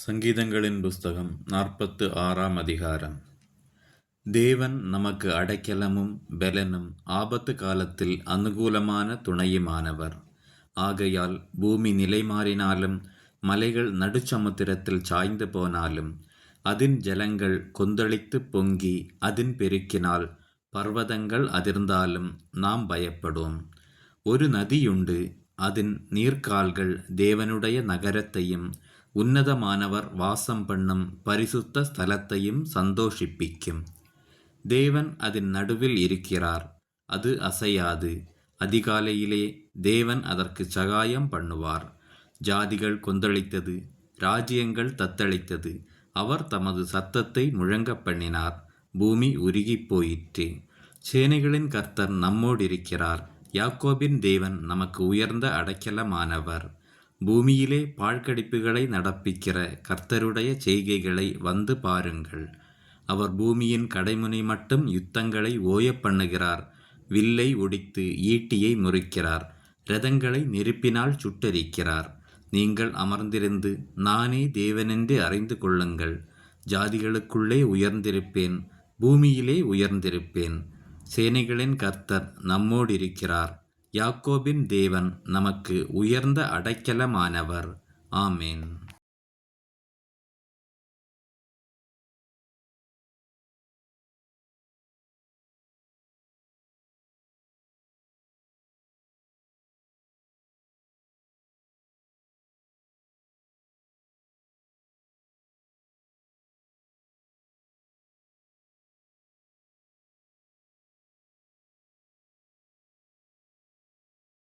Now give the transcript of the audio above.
சங்கீதங்களின் புஸ்தகம் 46ஆம் அதிகாரம். தேவன் நமக்கு அடைக்கலமும் பெலனும் ஆபத்து காலத்தில் அனுகூலமான துணையுமானவர். ஆகையால் பூமி நிலைமாறினாலும் மலைகள் நடுச்சமுத்திரத்தில் சாய்ந்து போனாலும் அதின் ஜலங்கள் கொந்தளித்து பொங்கி அதின் பெருக்கினால் பர்வதங்கள் அதிர்ந்தாலும் நாம் பயப்படும். ஒரு நதியுண்டு, அதன் நீர்க்கால்கள் தேவனுடைய நகரத்தையும் உன்னதமானவர் வாசம் பண்ணும் பரிசுத்த ஸ்தலத்தையும் சந்தோஷிப்பிக்கும். தேவன் அதன் நடுவில் இருக்கிறார், அது அசையாது. அதிகாலையிலே தேவன் அதற்கு சகாயம் பண்ணுவார். ஜாதிகள் கொந்தளித்தது, ராஜ்யங்கள் தத்தளித்தது. அவர் தமது சத்தத்தை முழங்க பண்ணினார், பூமி உருகிப் போயிற்று. சேனைகளின் கர்த்தர் நம்மோடிருக்கிறார். யாக்கோபின் தேவன் நமக்கு உயர்ந்த அடைக்கலமானவர். பூமியிலே பாழ்கடிப்புகளை நடப்பிக்கிற கர்த்தருடைய செய்கைகளை வந்து பாருங்கள். அவர் பூமியின் கடைமுனை மட்டும் யுத்தங்களை ஓயப் பண்ணுகிறார். வில்லை ஒடித்து ஈட்டியை முறிக்கிறார். இரதங்களை நெருப்பினால் சுட்டரிக்கிறார். நீங்கள் அமர்ந்திருந்து நானே தேவனென்று அறிந்து கொள்ளுங்கள். ஜாதிகளுக்குள்ளே உயர்ந்திருப்பேன், பூமியிலே உயர்ந்திருப்பேன். சேனைகளின் கர்த்தர் நம்மோடிருக்கிறார். யாக்கோபின் தேவன் நமக்கு உயர்ந்த அடைக்கலமானவர். ஆமேன்.